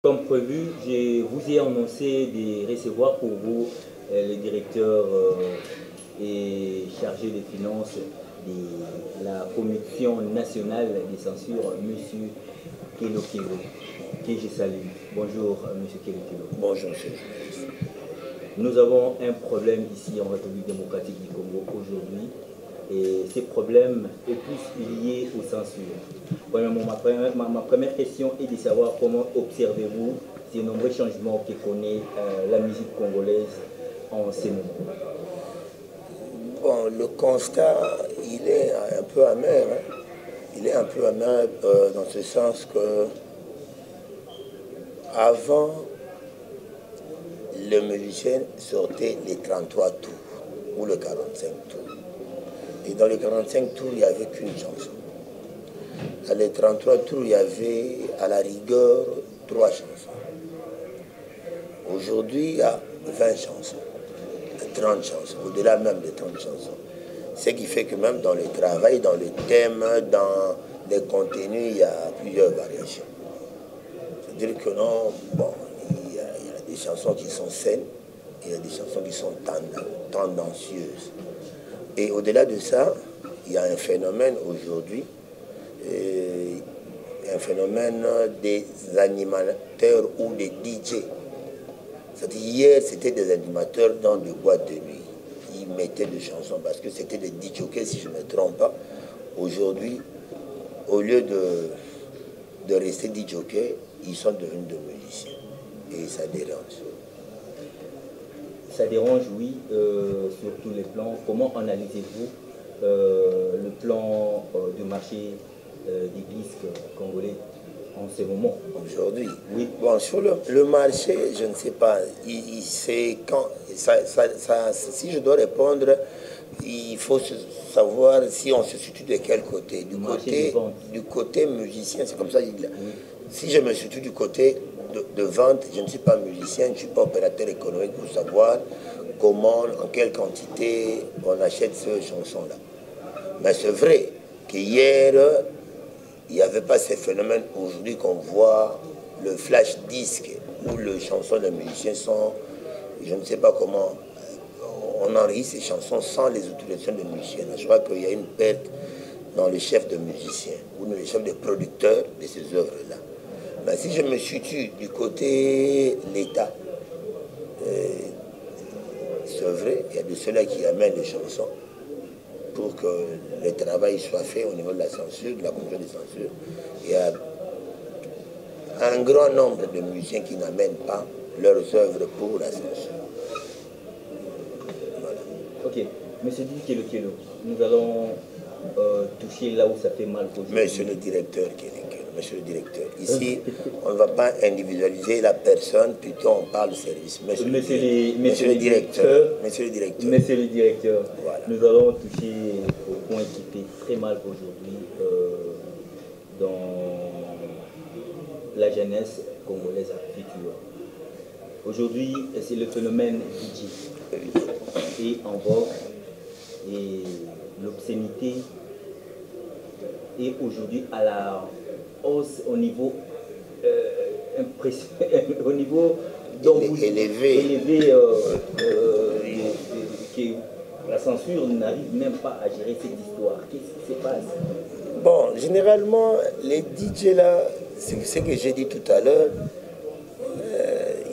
Comme prévu, je vous ai annoncé de recevoir pour vous le directeur et chargé des finances de la Commission nationale de censure, M. Kelo Kelo, que je salue. Bonjour, M. Kelo Kelo. Bonjour, monsieur. Nous avons un problème ici en République démocratique du Congo aujourd'hui. Et ces problèmes est plus lié aux censures. Premièrement, ma première question est de savoir comment observez-vous ces nombreux changements que connaît la musique congolaise en ces moments. Bon, le constat, il est un peu amer. Hein. Il est un peu amer dans ce sens que avant, le musicien sortait les 33 tours ou le 45 tours. Et dans les 45 tours, il n'y avait qu'une chanson. Dans les 33 tours, il y avait à la rigueur 3 chansons. Aujourd'hui, il y a 20 chansons, 30 chansons, au-delà même de 30 chansons. Ce qui fait que même dans le travail, dans les thèmes, dans les contenus, il y a plusieurs variations. C'est-à-dire que non, bon, il y a des chansons qui sont saines, il y a des chansons qui sont tendancieuses. Et au-delà de ça, il y a un phénomène aujourd'hui, un phénomène des animateurs ou des DJ. C'est-à-dire hier, c'était des animateurs dans des boîtes de nuit. Ils mettaient des chansons parce que c'était des DJ, si je ne me trompe pas. Aujourd'hui, au lieu de rester DJ, ils sont devenus des musiciens. Et ça dérange. Ça dérange, oui, sur tous les plans. Comment analysez-vous le plan de marché des disques congolais en ce moment? Aujourd'hui, oui. Bon, sur le marché, je ne sais pas. C'est quand si je dois répondre, il faut savoir si on se situe de quel côté. Du côté musicien, c'est comme ça. Oui. Si je me situe du côté de vente, je ne suis pas musicien, je ne suis pas opérateur économique pour savoir comment, en quelle quantité on achète ces chansons-là. Mais c'est vrai qu'hier, il n'y avait pas ces phénomènes aujourd'hui qu'on voit, le flash disque où les chansons des musiciens sont, je ne sais pas comment, on enregistre ces chansons sans les autorisations des musiciens. Je crois qu'il y a une perte dans les chefs de musiciens ou dans les chefs de producteurs de ces œuvres-là. Mais si je me situe du côté l'État, c'est vrai, il y a de ceux-là qui amènent les chansons pour que le travail soit fait au niveau de la censure, de la commission de censure. Il y a un grand nombre de musiciens qui n'amènent pas leurs œuvres pour la censure. Voilà. Ok, monsieur Didi Kelo, nous allons toucher là où ça fait mal. Monsieur le directeur monsieur le directeur, ici, on ne va pas individualiser la personne, plutôt on parle service. Monsieur le directeur. Monsieur le directeur, voilà. Nous allons toucher au point qui fait très mal aujourd'hui dans la jeunesse congolaise future. Aujourd'hui, c'est le phénomène DJ et en vogue et l'obscénité est aujourd'hui à la hausse au niveau au niveau élevé que la censure n'arrive même pas à gérer cette histoire. Qu'est-ce qui se passe? Bon, généralement, les DJ là, c'est ce que j'ai dit tout à l'heure.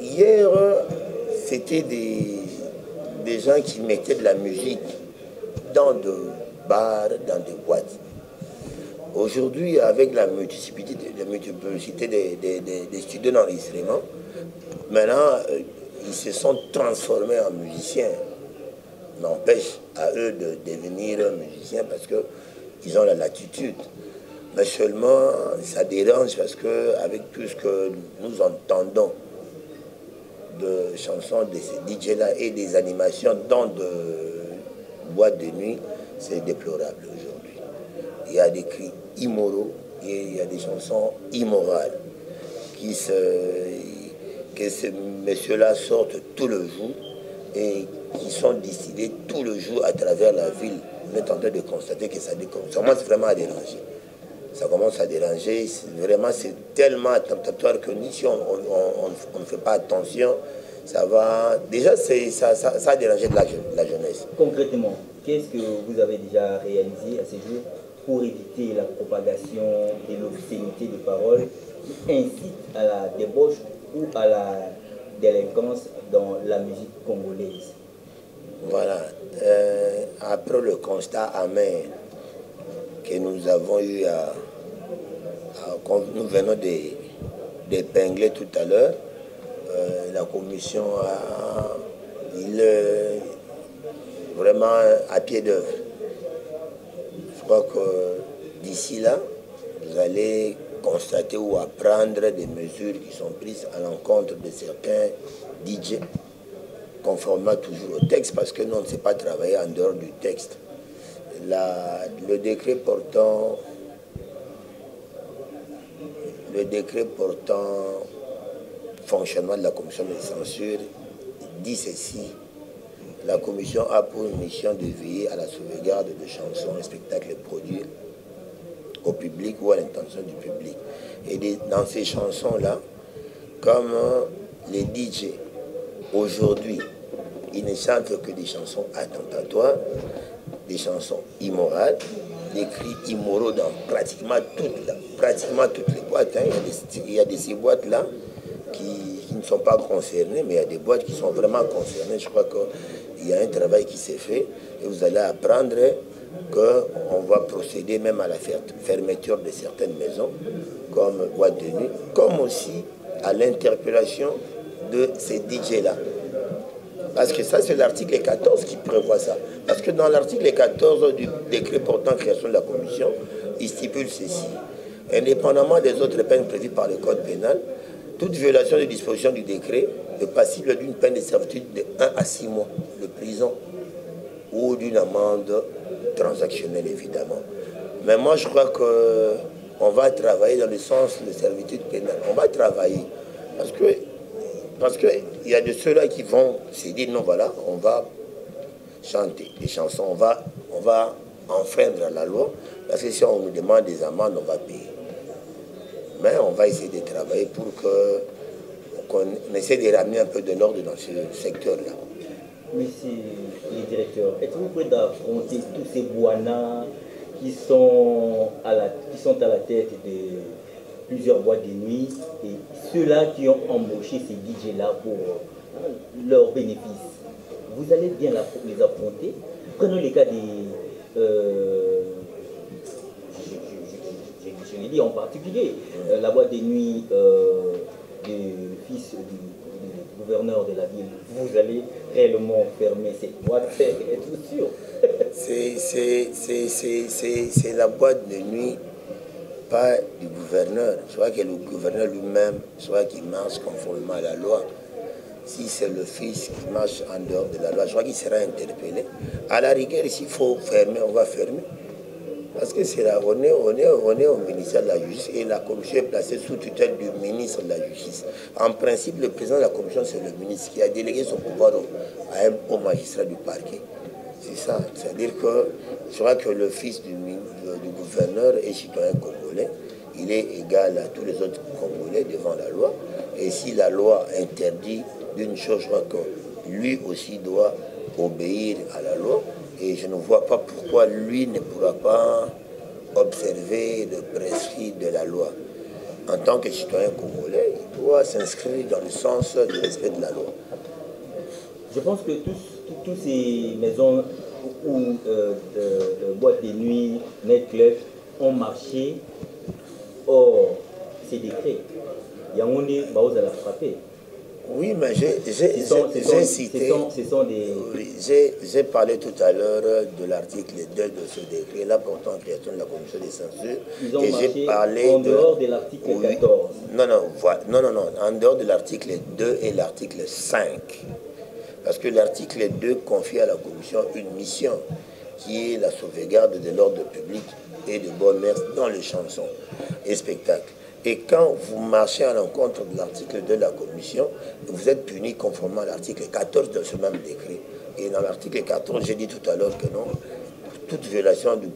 Hier, c'était des gens qui mettaient de la musique dans des bars, dans des boîtes. Aujourd'hui, avec la multiplicité des studios d'enregistrement, maintenant, ils se sont transformés en musiciens. N'empêche à eux de devenir musiciens parce qu'ils ont la latitude. Mais seulement, ça dérange parce que avec tout ce que nous entendons de chansons de ces DJ-là et des animations dans de boîtes de nuit, c'est déplorable aujourd'hui. Il y a des cris immoraux et il y a des chansons immorales que ces messieurs-là sortent tout le jour et qui sont distillés tout le jour à travers la ville. On est en train de constater que ça commence vraiment à déranger. ça commence à déranger. Vraiment, c'est tellement attentatoire que si on ne fait pas attention, ça va... Déjà, ça a dérangé de la jeunesse. Concrètement, qu'est-ce que vous avez déjà réalisé à ce jour pour éviter la propagation de l'obscénité de paroles qui incite à la débauche ou à la délinquance dans la musique congolaise? Voilà. Après le constat amer que nous avons eu nous venons d'épingler tout à l'heure, la commission a vraiment à pied d'œuvre. Je crois que d'ici là, vous allez constater ou apprendre des mesures qui sont prises à l'encontre de certains DJ, conformément toujours au texte, parce que nous, on ne sait pas travailler en dehors du texte. Le décret portant fonctionnement de la commission de censure dit ceci: la commission a pour mission de veiller à la sauvegarde de chansons et spectacles produits au public ou à l'intention du public. Et dans ces chansons-là, comme les DJ aujourd'hui, ils ne chantent que des chansons attentatoires, des chansons immorales, des cris immoraux dans pratiquement toutes les boîtes. Hein. Il y a ces boîtes-là qui ne sont pas concernées, mais il y a des boîtes qui sont vraiment concernées. Je crois qu'il y a un travail qui s'est fait et vous allez apprendre qu'on va procéder même à la fermeture de certaines maisons, comme boîte de nuit, comme aussi à l'interpellation de ces DJ-là. Parce que ça, c'est l'article 14 qui prévoit ça. Parce que dans l'article 14 du décret portant création de la commission, il stipule ceci: indépendamment des autres peines prévues par le code pénal, toute violation des dispositions du décret est passible d'une peine de servitude de 1 à 6 mois de prison ou d'une amende transactionnelle, évidemment. Mais moi, je crois qu'on va travailler dans le sens de servitude pénale. On va travailler. Parce qu'il y a de ceux-là qui vont se dire, non, voilà, on va chanter des chansons, on va enfreindre la loi, parce que si on nous demande des amendes, on va payer. Mais on va essayer de travailler pour qu'on essaie de ramener un peu de l'ordre dans ce secteur-là. Monsieur le directeur, êtes-vous prêt d'affronter tous ces Bouana qui sont à la tête de plusieurs boîtes de nuit et ceux-là qui ont embauché ces DJ-là pour leurs bénéfices? Vous allez bien les affronter? Prenons les cas des... je l'ai dit en particulier, la boîte de nuit du fils du gouverneur de la ville. Vous allez réellement fermer cette boîte, êtes-vous sûr? C'est la boîte de nuit, pas du gouverneur. Je crois que le gouverneur lui-même, je crois qu'il marche conformément à la loi. Si c'est le fils qui marche en dehors de la loi, je crois qu'il sera interpellé. À la rigueur, s'il faut fermer, on va fermer. Parce que c'est là, on est au ministère de la Justice et la commission est placée sous tutelle du ministre de la Justice. En principe, le président de la commission, c'est le ministre qui a délégué son pouvoir au magistrat du parquet. C'est ça. C'est-à-dire que je crois que le fils du gouverneur est citoyen congolais. Il est égal à tous les autres Congolais devant la loi. Et si la loi interdit d'une chose, je crois que lui aussi doit obéir à la loi. Et je ne vois pas pourquoi lui ne pourra pas observer le prescrit de la loi. En tant que citoyen congolais, il doit s'inscrire dans le sens du respect de la loi. Je pense que toutes ces maisons ou boîtes de nuit, nightclubs ont marché hors ces décrets. Yaoundé, Baouz a la frappé. Oui, mais j'ai cité, j'ai parlé tout à l'heure de l'article 2 de ce décret, là portant en création de la commission des censures. Ils ont marché en dehors de l'article 14. Non, en dehors de l'article 2 et l'article 5. Parce que l'article 2 confie à la commission une mission qui est la sauvegarde de l'ordre public et de bonne mœurs dans les chansons et spectacles. Et quand vous marchez à l'encontre de l'article 2 de la commission, vous êtes puni conformément à l'article 14 de ce même décret. Et dans l'article 14, j'ai dit tout à l'heure que non, toute violation de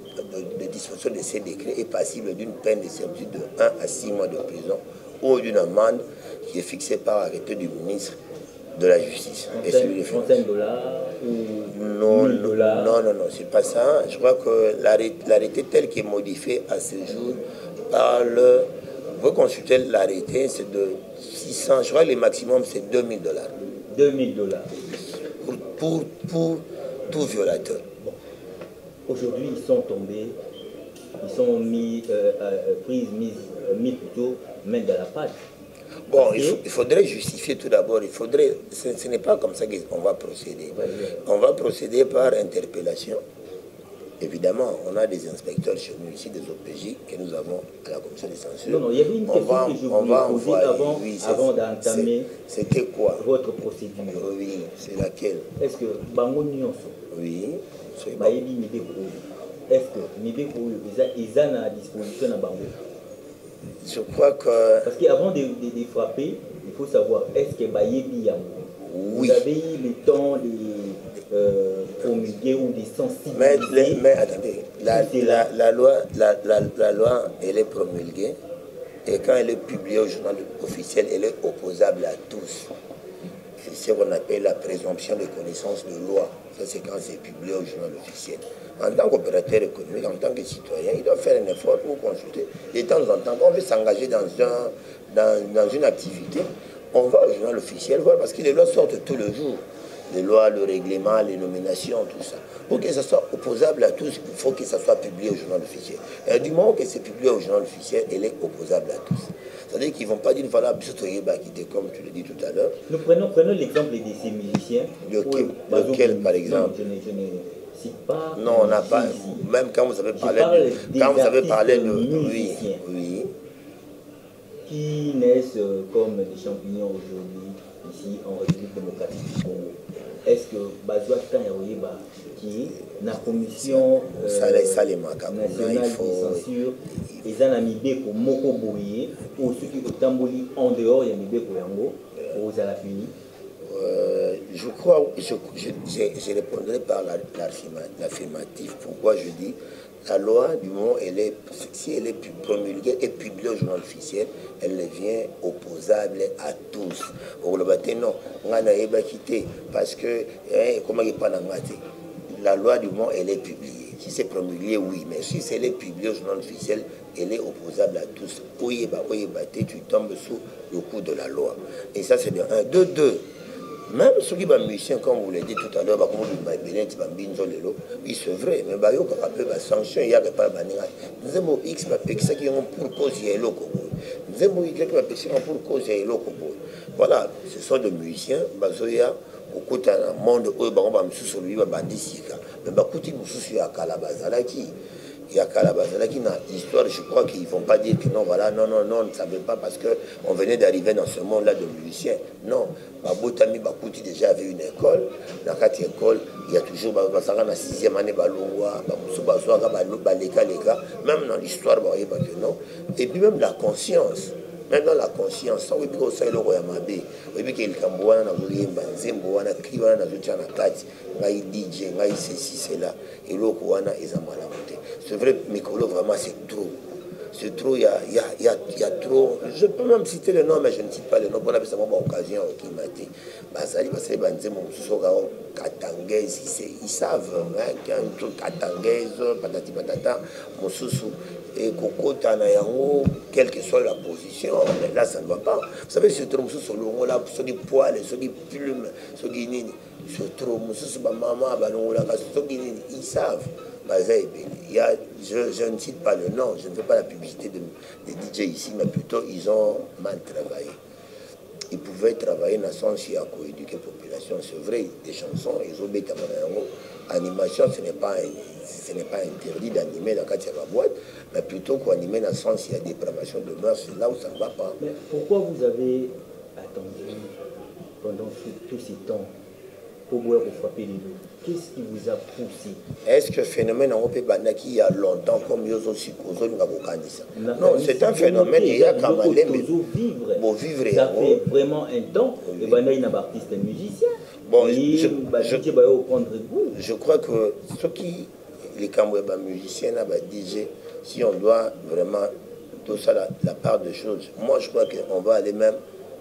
disposition de ces décrets est passible d'une peine de servitude de 1 à 6 mois de prison ou d'une amende qui est fixée par arrêté du ministre de la Justice. $35 ou non, c'est pas ça. Je crois que l'arrêté tel qu'il est modifié à ce jour par le... Vous consultez l'arrêté, c'est de 600, je crois que le maximum c'est $2000. $2000. Pour tout violateur. Bon. Aujourd'hui, ils sont tombés, ils sont mis plutôt main dans la pâte. Bon, il faudrait justifier tout d'abord. Ce n'est pas comme ça qu'on va procéder. On va procéder par interpellation. Évidemment, on a des inspecteurs chez nous ici, des OPJ, que nous avons à la commission des censures. Non, il y avait une question que je voulais poser avant d'entamer c'était quoi votre procédure. Oui, c'est laquelle? Est-ce que Bango Nyonso, oui, est-ce que Mibeko, ils ont à disposition à Bango? Je crois que... Parce qu'avant de frapper, il faut savoir, est-ce que Bayebi Yango, oui. Vous avez eu le temps de promulguer ou de sensibiliser? Mais attendez, la loi, elle est promulguée et quand elle est publiée au journal officiel, elle est opposable à tous. C'est ce qu'on appelle la présomption de connaissance de loi. Ça, c'est quand c'est publié au journal officiel. En tant qu'opérateur économique, en tant que citoyen, il doit faire un effort pour consulter. De temps en temps, quand on veut s'engager dans une activité, on va au journal officiel voir parce que les lois sortent tous les jours. Les lois, le règlement, les nominations, tout ça. Pour que ça soit opposable à tous, il faut que ça soit publié au journal officiel. Et du moment que c'est publié au journal officiel, elle est opposable à tous. C'est-à-dire qu'ils ne vont pas dire, voilà, comme tu le dis tout à l'heure. Nous prenons l'exemple de ces musiciens. Lequel, par exemple? Non, je ne cite pas. Non, on n'a pas. Ici. Même quand vous avez parlé de musiciens. Oui. Qui naissent comme des champignons aujourd'hui, ici en République démocratique du Congo. Est-ce que Bazoua Kanyaoyeba, qui est la commission nationale de censure, ils ont mis Beko Moko Boye, ou ceux qui ont tamboli en dehors, il y a mis Beko Yango, aux à la puni? Je crois, je répondrai par l'affirmatif. Pourquoi je dis la loi, du moment si elle est promulguée et publiée au journal officiel, elle devient opposable à tous. Au global, non, on a quitté parce que, comment il pas la loi, du moment elle est publiée. Si c'est promulgué, oui, mais si elle est publiée au journal officiel, elle est opposable à tous. Tu tombes sous le coup de la loi. Et ça, c'est de 1. De 2. Même ceux qui sont musiciens, comme vous l'avez dit tout à l'heure, oui, c'est vrai, mais il y a des sanctions, il y a des X qui ont pour cause voilà, ce sont des musiciens, au monde où ils sont il y a Kalabazala qui n'a histoire, je crois qu'ils ne vont pas dire que non, voilà, non, on ne savait pas parce qu'on venait d'arriver dans ce monde-là de musiciens. Non, Babotami Bakouti déjà avait une école. Dans cette école, il y a toujours la 6e année, même dans l'histoire, non. Et puis même la conscience. Même dans la conscience, ça veut dire que c'est le roi Yamabé. Oui, puis qu'il camboua na zoyemba, nzembo wana kriwa na zotia na kati, ngai DJ, ngai ceci, cela, et l'autre wana ezamala monté. C'est vrai, Mikolo, vraiment, c'est trop. C'est trop, il y a trop. Je peux même citer le nom, mais je ne cite pas le nom. Pour la occasion, qui m'a dit, parce que ils savent, qu'un truc katangaise, patati patata, Moussousou, et Kokota Nayango, quelle que soit la position, mais là, ça ne va pas. Vous savez, c'est trop Moussousou, là, sur des poils, sur des plumes, sur des nini, c'est trop Moussousou, maman, ils savent. Je ne cite pas le nom, je ne fais pas la publicité des DJ ici, mais plutôt ils ont mal travaillé. Ils pouvaient travailler dans le sens à coéduquer la population. C'est vrai, des chansons, ils ont mis animation, ce n'est pas interdit d'animer dans la boîte, mais plutôt qu'animer dans le sens il y a dépravation de mœurs, c'est là où ça ne va pas. Mais pourquoi vous avez attendu pendant tous ces temps pour frapper les deux? Qu'est-ce qui vous a poussé? Est-ce que le phénomène en Europe il y a longtemps comme ils ont supposé non, c'est un phénomène il y a quand même vivre. Ça fait vraiment un temps. Et il y a un artiste musicien. Bon, je crois que ceux qui les camboués, musiciens, DJ, si on doit vraiment tout ça, la part de choses, moi je crois qu'on va aller même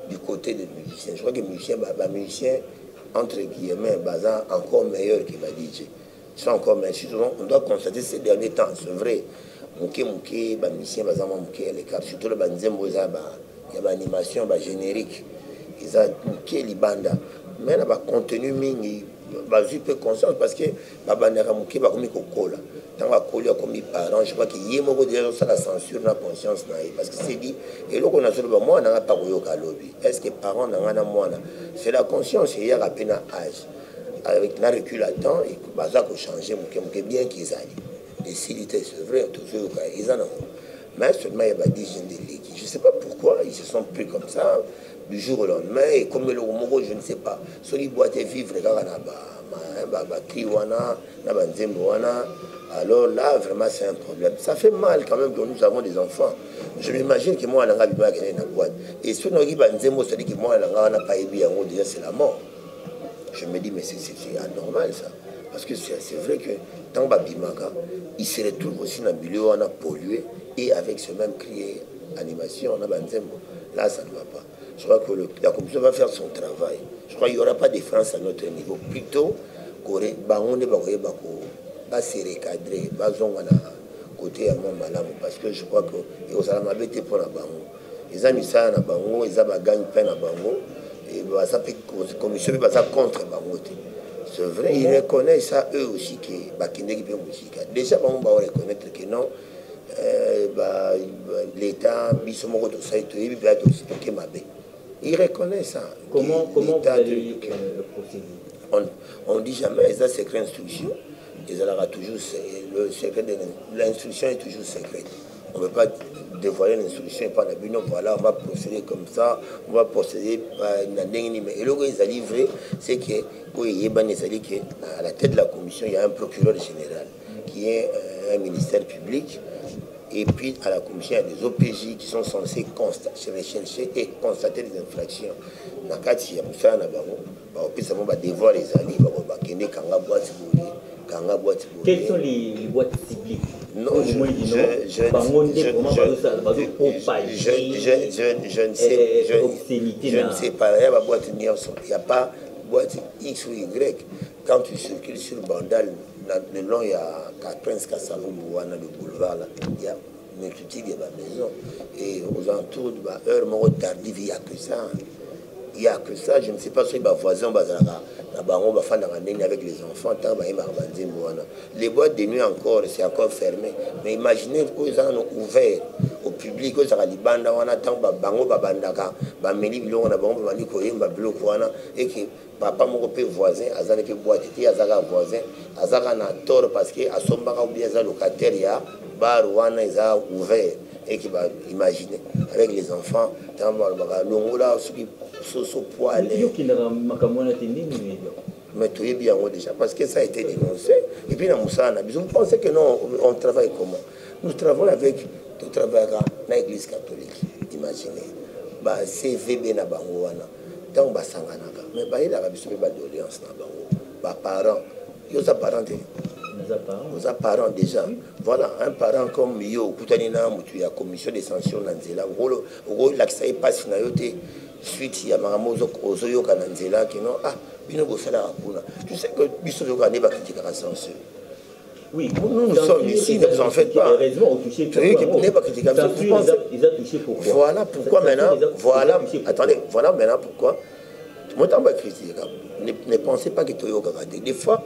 du côté des musiciens. Je crois que les musiciens, entre guillemets, encore meilleurs que les DJ. Ils sont encore meilleurs. On doit constater ces derniers temps, c'est vrai. Les musiciens, surtout les banzembo, il y a une animation générique. Ils ont les bandes. Mais il y a un contenu je peux conscience parce que babandera muke ba komi kokola tanga kolia komi parents je crois que yemo déjà ça la censure na conscience na parce que c'est dit et loko na solo ba moi na pas koyoka lobby est-ce que parents na ngana mwana c'est la conscience il y a à peine âge avec la recul à temps et baza ko changer muke bien qu'ils aillent les cilités c'est vrai toujours ils en ont mais seulement il y a des jeunes de ligue je sais pas pourquoi ils se sont pris comme ça du jour au lendemain, et comme le Romogo, je ne sais pas, si ils boivent vivre, alors là, vraiment, c'est un problème. Ça fait mal quand même que nous avons des enfants. Je m'imagine que moi, je n'ai pas gagné la boîte. Et si on a dit que moi, je n'ai pas élu, déjà, c'est la mort. Je me dis, mais c'est anormal ça. Parce que c'est vrai que tant Babimaka, il se retrouve aussi dans le milieu, on a pollué, et avec ce même cri animation, on a Banzembo. Là, ça ne va pas. Je crois que la commission va faire son travail. Je crois qu'il n'y aura pas de différence à notre niveau. Plutôt, on va se recadrer, on va côté à mon malam. Parce que je crois que les Salamabé étaient pour la bango. Ils ont mis ça à la bango, ils ont gagné peine à bango. Et la commission va contre bango. C'est vrai, ils reconnaissent ça eux aussi que déjà, on va reconnaître que non. L'État, il reconnaît ça. Comment vous allez procéder? On ne dit jamais, ils ont secret instruction. Le secret de l'instruction est toujours secret. On ne peut pas dévoiler l'instruction et pas la but. Voilà, on va procéder comme ça, on va procéder par une année. Et le qu'ils ont livré, c'est que à la tête de la commission, il y a un procureur général qui est un ministère public. Et puis à la commission, il y a des OPJ qui sont censés rechercher et constater les infractions. Quelles sont les boîtes ciblées? Non, je ne sais pas. Il n'y a pas boîte X ou Y. Quand tu circules sur Bandal, le long, il y a Prince Kassavou, le boulevard, là, il y a une multitude de maisons. Et aux alentours de heure tardive, il n'y a que ça. Il n'y a que ça. Je ne sais pas si les voisins avec les enfants. Les boîtes de nuit encore, c'est encore fermé. Mais imaginez qu'ils ont ouvert au public, qu'ils ont et que papa mon voisin, azana ke boîte azaka voisin, azaka na tort parce que asombaka ou bien za locataire ya bar wana isa ouvert et qui va imaginer avec les enfants dans longola so poil. Mais tout est bien déjà parce que ça a été dénoncé et puis na Moussana, vous pensez que non on travaille comment? Nous travaillons avec l'église catholique. Imaginez. Bah CVB na bango wana. Tant basanganaka mais baila biso ba doléance na bango parents yo za parents aux parents déjà voilà un parent comme yo kutani na mutu ya commission de sanction na nzela ngolo lakisa passe na yote suite ya maramozo ozoyo kana nzela kino bino bosala kuna tu sais que biso yo kana ba critiquer la censure. Oui, nous sommes ici, ne vous en faites pas. Ils ont touché pourquoi? Voilà pourquoi maintenant, voilà, attendez, voilà maintenant pourquoi. Ne pensez pas que Toyoka a des fois,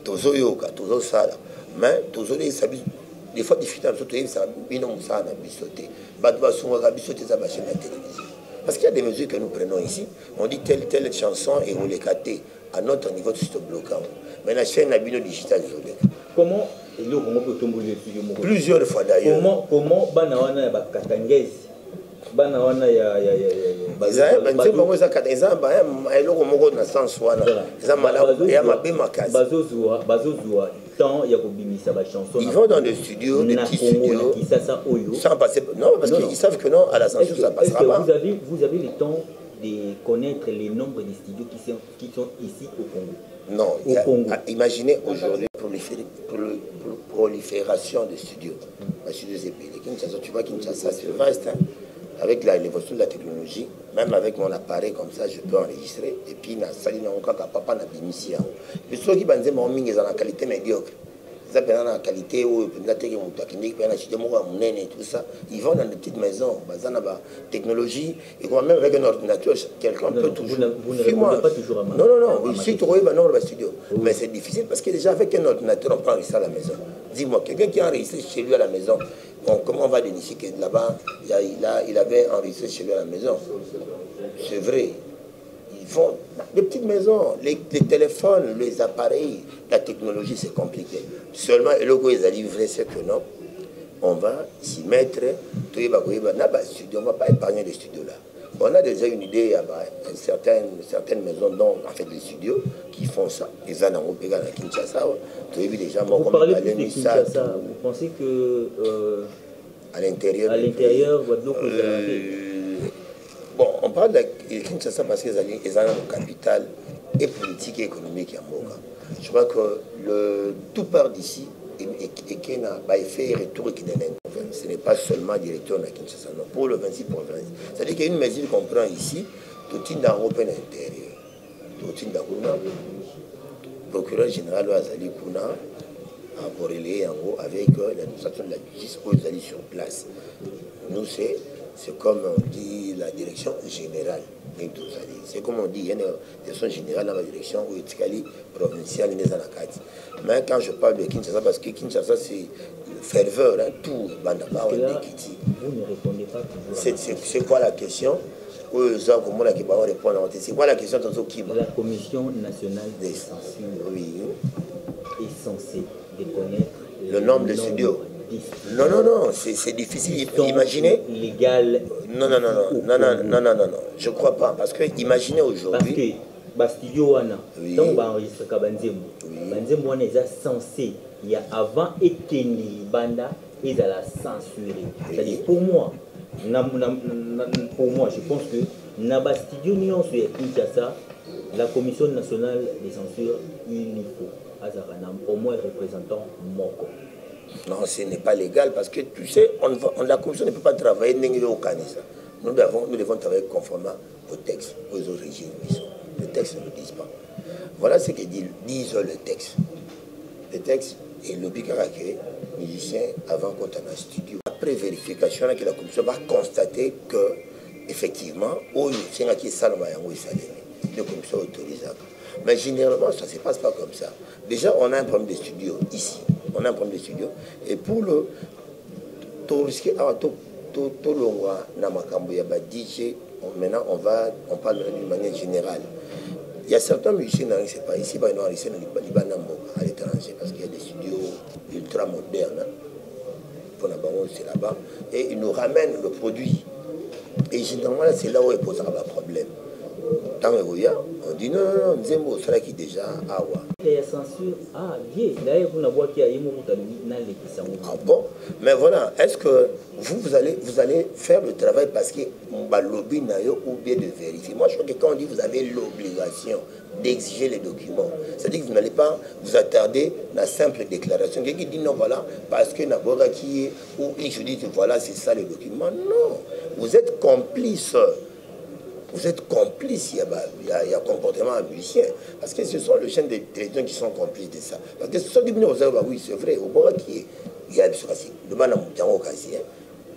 Tozoyoka, Tozosala, mais Tozoyoka, des fois, des films, ça parce qu'il y a des mesures que nous prenons ici. On dit telle chanson et vous les captez. À notre niveau, c'est bloquant. Mais la chaîne a bien digital. Comment plusieurs fois d'ailleurs. Comment Banawana Katangez Banawana ils vont dans des studios, des petits studios, sans passer. Non, parce qu'ils savent que non, à la censure, ça passera pas. Vous avez le temps de connaître les nombres des studios qui sont ici au Congo? Non, imaginez aujourd'hui, pour prolifération de studios. Studios Kinshasa, tu vois, Kinshasa, c'est vaste. Hein. Avec l'évolution de la technologie, même avec mon appareil comme ça, je peux enregistrer. Et puis, papa n'a pas mis. Mais ceux qui pensent que ils ont la qualité médiocre. Ça pendant la qualité où la technique, tout ça, ils vont dans des petites maisons, dans la technologie, et même avec un ordinateur, quelqu'un peut toujours. Vous ne répondez pas toujours à ma Non, non, non, ici, tu vois, dans le studio. Mais c'est difficile parce que déjà avec un ordinateur, on peut enregistrer à la maison. Dis-moi, quelqu'un qui a enregistré chez lui à la maison, bon, comment on va dénicher que là-bas, il avait enregistré chez lui à la maison? C'est vrai. Ils font des petites maisons, les téléphones, les appareils, la technologie, c'est compliqué. Seulement, le logo, ils ont livré ce que non. On va s'y mettre. On ne va pas épargner les studios là. On a déjà une idée, il y a certaines maisons, dont en fait les studios, qui font ça. Les Anangopéga à Kinshasa. Vous parlez plus de Kinshasa. Vous pensez que à l'intérieur, Guadeloupe, bon, on parle de Kinshasa parce qu'ils ont le capital et politique et économique en Moka. Je crois que tout part d'ici et qu'il a fait retour qui ce n'est pas seulement directeur de Kinshasa, non, pour le 26 pour le 26. C'est-à-dire qu'il y a une mesure qu'on prend ici, tout est dans l'Europe intérieur. Tout est dans le procureur général Azali Kuna a corrélé en gros avec l'administration de la justice où ils allaient sur place. Nous, c'est comme on dit la direction générale. C'est comme on dit, il y a une direction générale dans la direction où il provinciale. Mais quand je parle de Kinshasa, parce que Kinshasa, c'est le ferveur, hein, tout. Vous ne répondez pas toujours. C'est quoi la question? C'est quoi la question? La Commission nationale des censures est censée déconnaître le nombre de studios. Non, non, non, c'est difficile. Imaginez. Légal. Non, non, non, non, non, non, non, non, non, non. Je ne crois pas. Parce que imaginez aujourd'hui. Parce que studio wana, tant on va enregistrer Kabanzemo. Banzemo wana est censé, il y a avant Etendi Banda, ils allaient censurer. C'est-à-dire pour moi, je pense que Naba Studio Nyon sur Kinshasa, la Commission nationale des censures, il faut Azaranam, au moins représentant Moko. Non, ce n'est pas légal parce que tu sais, la commission ne peut pas travailler au Canisa. Nous devons travailler conformément au texte, aux origines. Les textes ne le disent pas. Voilà ce que disent le texte. Le texte est le bicaraké, musicien, avant qu'on ait un studio. Après vérification, la commission va constater que, effectivement, la commission autorise. Mais généralement, ça ne se passe pas comme ça. Déjà, on a un problème de studio ici. On a un problème de studio. Et pour le DJ, maintenant on parle d'une manière générale. Il y a certains musiciens qui ne sont pas ici, à l'étranger, parce qu'il y a des studios ultra modernes. C'est là-bas. Et ils nous ramènent le produit. Et généralement, c'est là où il posera le problème. Dans on dit non, non, Nzembo, c'est là qui déjà awa. Il y a censure. Ah, bien. D'ailleurs, vous n'avez pas ah bon? Mais voilà, est-ce que vous allez faire le travail parce que lobby ou bien de vérifier? Moi, je crois que quand on dit vous avez l'obligation d'exiger les documents, c'est-à-dire que vous n'allez pas vous attarder à la simple déclaration. Quelqu'un dit non, voilà, parce que Naboga qui est, ou je dis voilà, c'est ça les documents. Non, vous êtes complice. Vous êtes complices, il y a comportement musicien. Parce que ce sont les chaînes de télévision qui sont complices de ça. Parce que ce sont des mineurs, oui, c'est vrai. Au bord qui il y a des choses. Le man a un occasion,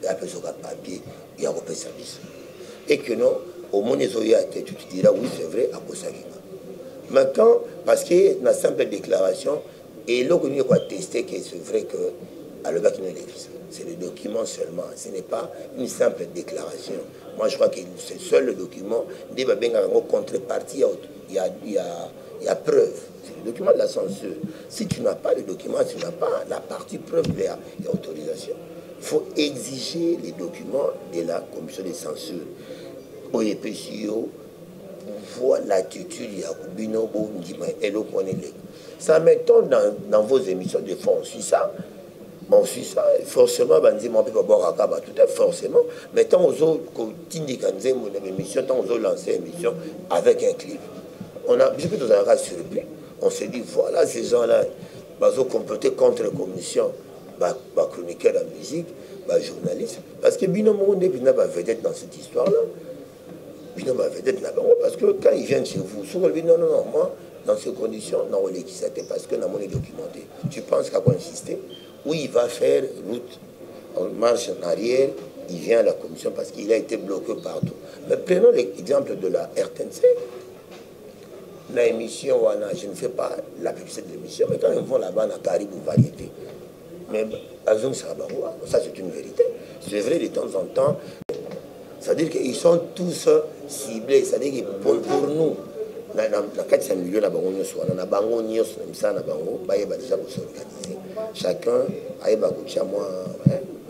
il y a des papier, il y a un service. Et que non, au moins, tu te diras, oui, c'est vrai, à cause de ça. Maintenant, parce que la simple déclaration, et là, on va tester que c'est vrai que à le bac, c'est le document seulement, ce n'est pas une simple déclaration. Moi, je crois que c'est seul le document. Il y a contrepartie, il y a preuve. C'est le document de la censure. Si tu n'as pas le document, tu n'as pas la partie preuve, il y a autorisation. Il faut exiger les documents de la commission de censure. OEPCO, voir l'attitude, il y a Kubino, ça m'étonne dans vos émissions de fond, aussi ça. On suit ça, forcément, on peut pas boire à tout est forcément, mais tant aux autres, émission, tant aux autres lancer émission avec un clip. Je peux nous avoir surpris. On s'est dit, voilà, ces gens-là, ils ont complété contre la commission. chroniqueur de la musique, journaliste. Parce que Binomo Bina va vedette dans cette histoire-là. Binomo va vedette là-bas. Parce que quand ils viennent chez vous, souvent ils disent non, moi, dans ces conditions, non, on l'équise parce que non, on est documenté. Tu penses qu'à quoi insister? Oui, il va faire route, on marche en arrière, il vient à la commission parce qu'il a été bloqué partout. Mais prenons l'exemple de la RTNC. L'émission, je ne fais pas la publicité de l'émission, mais quand ils vont là-bas, on a Caribou Variété. Mais ça c'est une vérité. C'est vrai de temps en temps. C'est-à-dire qu'ils sont tous ciblés. C'est-à-dire que pour nous, dans le 400 millions, on a bango nyos, ça na bango, bah il va déjà s'organiser. Chacun a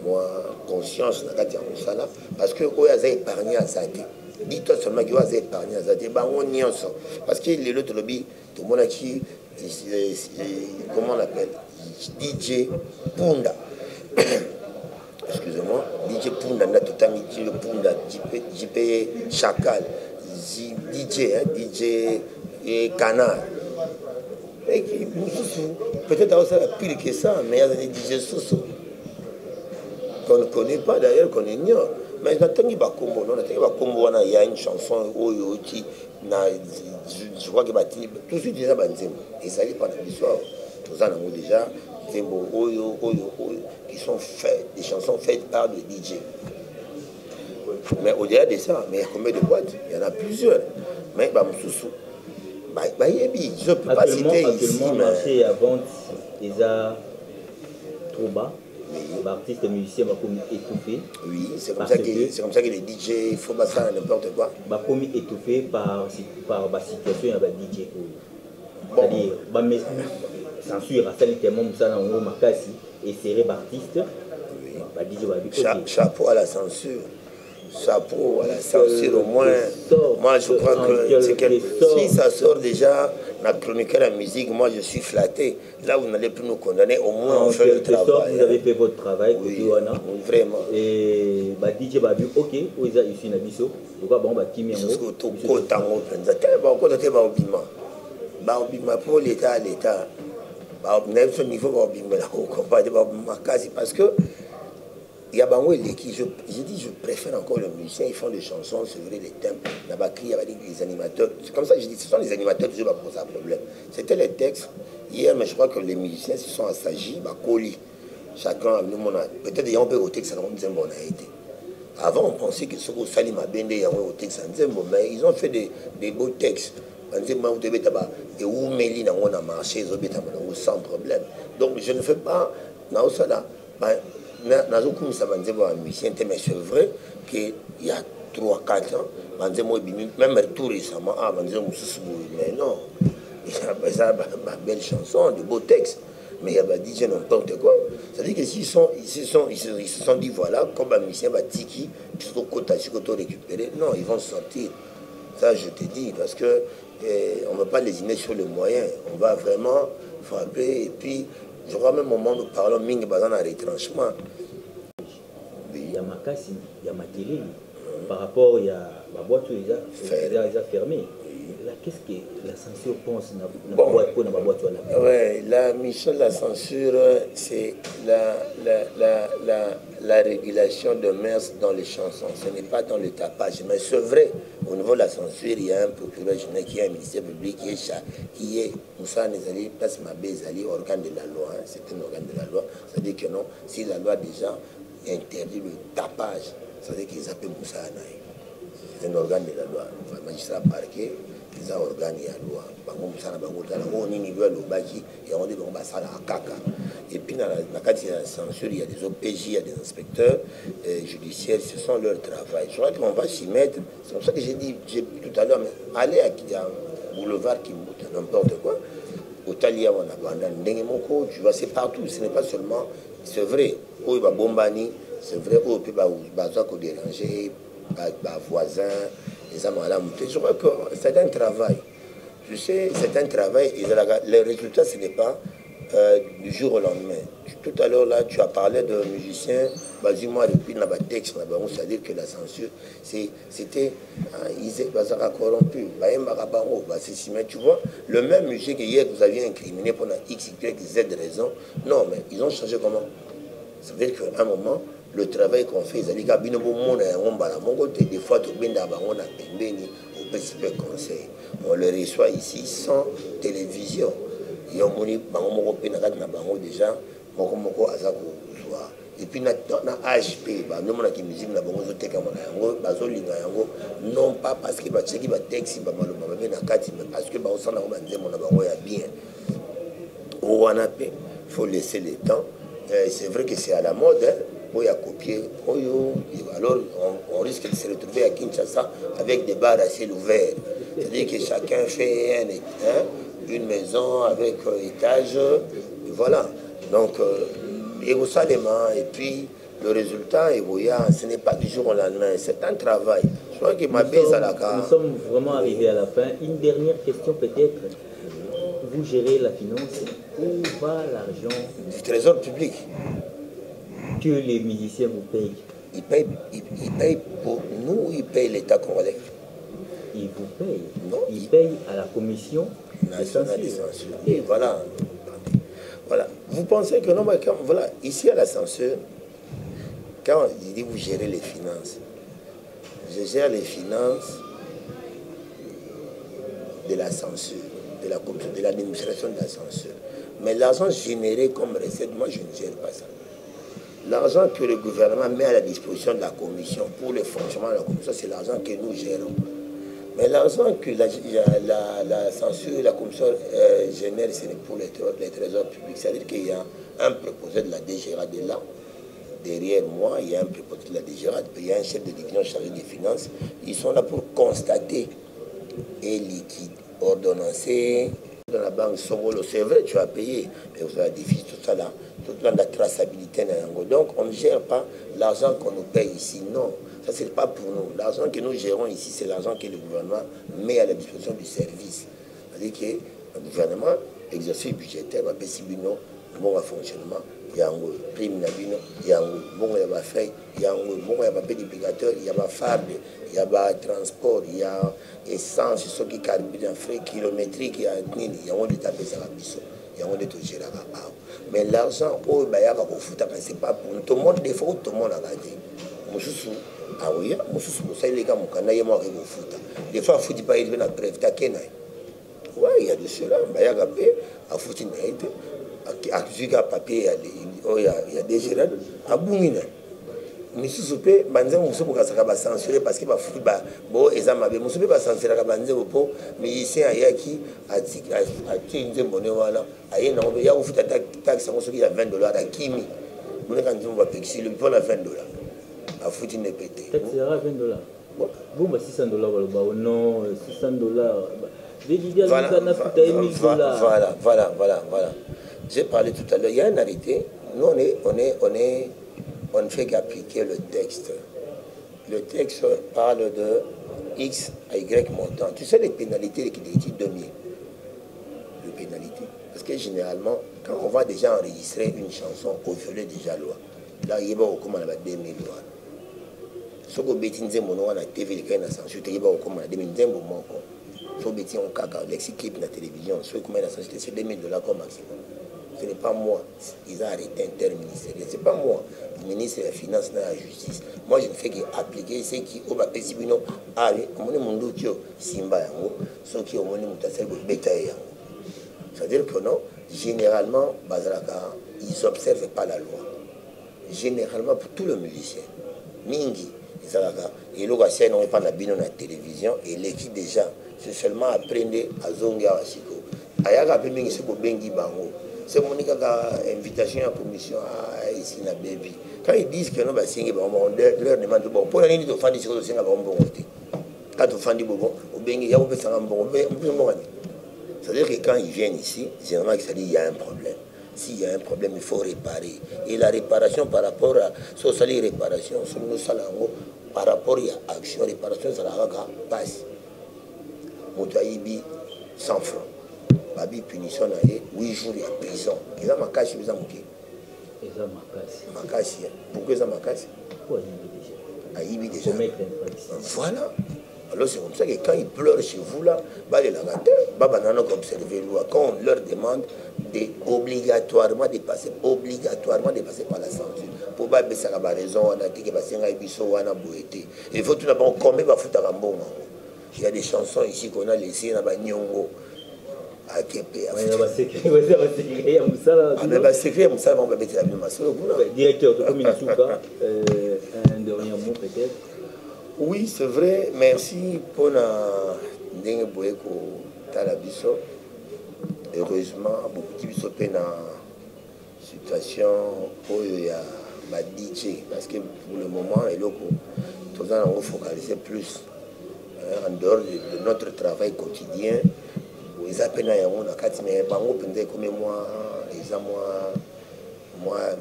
moi conscience na kati ya musala parce que oyo aza épargné à Zate. Dis-toi seulement qu'il va épargner à Zate. Bango nyos parce que l'autre lobby, tout le monde qui comment on l'appelle, DJ Punda. Excusez-moi, DJ Punda, Natotami, Punda, JP Chacal, DJ Canard. Et peut-être ça pire que ça, mais il y a des DJ Soso qu'on ne connaît pas d'ailleurs, qu'on ignore. Mais il y a une chanson qui, je crois que tout de suite déjà, et ça n'est pas dans l'histoire. Tout ça, nous déjà, qui sont faits, des chansons faites par des DJ. Mais au-delà de ça, mais il y a combien de boîtes? Il y en a plusieurs. Mais je ne peux pas citer ici. Actuellement, le marché à vente est trop bas. L'artiste et musicien va comme étouffé. Oui, c'est comme ça que les DJ, il faut pas ça n'importe quoi. Va comme étouffé par la situation de DJ. C'est-à-dire, censure à celle qui est mon ça dans Makasi et serré d'artiste. Chapeau à la censure. Chapeau à la censure au moins. Moi je crois que si ça sort déjà la chronique à la musique, moi je suis flatté. Là vous n'allez plus nous condamner, au moins on fait le travail. Vous avez fait votre travail, oui, vraiment. Et DJ va dire ok, vous avez ici na biso. Pourquoi bon Kimi en haut. Pour l'État, ce niveau parce que il y a je dis je préfère encore les musiciens, ils font des chansons, c'est vrai, les thèmes, il y a les animateurs, c'est comme ça que je dis, ce sont les animateurs qui vont poser un problème. C'était les textes hier, mais je crois que les musiciens se sont assagis, chacun peut-être on peut au texte, on a été. Avant on pensait que ce que Salim a bendé au texte, mais ils ont fait des beaux textes. Sans problème. Donc je ne fais pas mais c'est vrai qu'il y a 3-4 ans, même tout récemment, mais non, il y a une belle chanson, de beaux textes, mais il y a des DJ n'importe quoi. C'est-à-dire que s'ils se sont dit, voilà, comme un musicien va tiki, récupérer, non, ils vont sortir. Ça, je te dis, parce que on ne va pas lésiner sur les moyens, on va vraiment frapper, et puis, je crois même au moment où nous parlons, Ming Bazan à retranchement. Il y a Makasi, il y a Matélé, par rapport, il y a la boîte où ils ont fermé. Là, qu'est-ce que la censure pense la mission de la censure, c'est la régulation de mœurs dans les chansons. Ce n'est pas dans le tapage. Mais c'est vrai, au niveau de la censure, il y a un procureur général qui est un ministère public qui est Moussa Nezali, place Mabé Zali, organe de la loi. C'est un organe de la loi. C'est-à-dire que non, si la loi déjà interdit le tapage, c'est-à-dire qu'ils appellent Moussa Anaï. C'est un organe de la loi. Le magistrat parquet. Les organes et la loi. Et puis dans la censure, il y a des OPJ, il y a des inspecteurs judiciaires, ce sont leur travail. Je crois qu'on va s'y mettre. C'est pour ça que j'ai dit tout à l'heure, allez à boulevard qui monte n'importe quoi. Au Talia, on abandonne. Tu vois, c'est partout. Ce n'est pas seulement. C'est vrai, où il va bombani, c'est vrai, où il va déranger, voisins. Je crois que c'est un travail. Je sais, c'est un travail et le résultat, ce n'est pas du jour au lendemain. Tout à l'heure, là, tu as parlé de musiciens, moi depuis texte, c'est-à-dire que la censure, c'était, ils étaient corrompus. Mais tu vois, le même musicien que hier, vous aviez incriminé pendant X, Y, Z raisons, non, mais ils ont changé comment? Ça veut dire qu'à un moment, le travail qu'on fait, des fois, on le reçoit ici sans télévision. Déjà, et puis na HP non pas parce que bacheki ba texte ba maloba mais parce que ba osana ko banzemo na bango ya bien il faut laisser le temps. C'est vrai que c'est à la mode pour y copier alors on risque de se retrouver à Kinshasa avec des bars à ciel ouvert, c'est-à-dire que chacun fait une maison avec étage, et voilà. Donc et puis le résultat, ce n'est pas du jour au lendemain, c'est un travail. Je crois que nous sommes vraiment arrivés à la fin. Une dernière question peut-être. Vous gérez la finance, où va l'argent du trésor public que les musiciens vous payent? Ils payent pour nous, ils payent l'État congolais. Ils vous payent? Non, ils payent à la commission nationale de censure. Et voilà. Voilà. Vous pensez que non, mais quand, voilà, ici à la censure, quand je dis vous gérez les finances, je gère les finances de la censure, de l'administration de la censure. Mais l'argent généré comme recette, moi je ne gère pas ça. L'argent que le gouvernement met à la disposition de la commission pour le fonctionnement de la commission, c'est l'argent que nous gérons. Mais l'argent que la censure, la commission génère, c'est pour les trésors publics. C'est-à-dire qu'il y a un préposé de la DGRAD de là. Derrière moi, il y a un préposé de la DGRAD, il y a un chef de division chargé des finances. Ils sont là pour constater et liquide, ordonnancer. Dans la banque Songolo, c'est vrai, tu as payé, mais vous avez des déficit, tout ça là, toute la traçabilité. Donc on ne gère pas l'argent qu'on nous paye ici, non. Ça, ce n'est pas pour nous. L'argent que nous gérons ici, c'est l'argent que le gouvernement met à la disposition du service. C'est-à-dire que le gouvernement, l'exercice budgétaire, va payer bon fonctionnement, il y a un prime, il y a un bon frais, il y a un bon déplicateur, il y a un farde, il y a un transport, il y a essence, ce qui carburant, frais kilométrique, il y a un de taper ça à biso, il y a un de tout gérer à part. Mais l'argent, c'est pas pour nous. Tout le monde, des fois, tout le monde a gagné. Ah oui, des fois, il faut pas être dans bref, oui, il y a de cela, il y a papier, il y a des gérants, à Boumina. Mais si vous pouvez, censurer parce qu'il va foutre, bon, et ça m'a dit, vous pouvez pas censurer la banze au pot, mais ici, il y a qui a tiré une bonne voilà, il y a vous foutre taxe, il y a $20 à Kimi. Vous voulez quand on va payer, le bon à $20. À foutre une pété. Taxe sera $20. Bon, $600, non, $600. Voilà. J'ai parlé tout à l'heure, il y a un arrêté. Nous, on ne fait qu'appliquer le texte. Le texte parle de X à Y montant. Tu sais les pénalités qui disent 2000. Les pénalités. Parce que généralement, quand on va déjà enregistrer une chanson, on viole déjà la loi. Là, il y a beaucoup comme 2000 lois. Ce que Bétinze Mono na TV, il y a une censure, il y a beaucoup comme 2000 lois. So beti on kaka lexiclip na télévision ceux qui mettent la société c'est $2000 comme maximum. Ce n'est pas moi, ils ont arrêté interministériel, c'est pas moi, le ministre de la Finance et de la Justice. Moi je ne fais qu'appliquer ce qui au bapé sibino allez on est mon doutio simba yango ceux qui au moins mutasel beta yango. C'est-à-dire que non, généralement bazalaka ils observent pas la loi. Généralement pour tous les musiciens mingi et le gars c'est non pas na bino na télévision et l'équipe déjà c'est seulement apprendre à zonga wasiko ayaka pe mingi siko bengi bango c'est mon invitation à la commission ici na baby quand ils disent que non ba singi ba on leur demande bon pour la ligne de fandi siko singa ba bon côté quand tu fandi bon au bengi ya ko pesa bon c'est-à-dire que quand ils viennent ici généralement ça dit il y a un problème. S'il y a un problème, il faut réparer. Et la réparation par rapport à sociale réparation, par rapport à action, réparation, ça va passer. Moutaïbi, 100 francs. Babi, punition, 8 jours de prison. Ils ont ma cache, ils ont moqué. Ils ont ma cache. Ma cache, pourquoi ils ont ma cache? Pourquoi ils ont déjà? Voilà. Alors c'est comme ça que quand ils pleurent chez vous là, quand on leur demande obligatoirement de passer par la censure. pour ba besa la raison on a dit que basenga biso wana boete il faut tout d'abord combien ba futa kambongo. Il y a des chansons ici qu'on a laissées na ba nyongo à Kepé. Directeur de communication, un dernier mot peut-être. Oui, c'est vrai. Merci pour la Talabiso. Heureusement, beaucoup de gens sont en situation où il y a ma DJ. Parce que pour le moment, tout le monde focaliser plus en dehors de notre travail quotidien. Les appels à mon akati mais bango pendant comme moi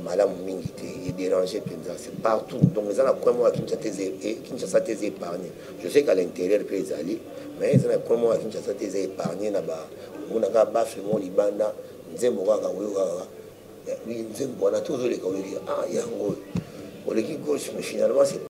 malam mingité et dérangé pendant c'est partout donc les gens comme moi qui ne épargné je sais qu'à l'intérieur peut les aller mais ils ont comme moi qui ne épargné là-bas on a bafé mon libanda nzembo kaka oui nzembo on a toujours les ah yango on les qui gauche mais finalement c'est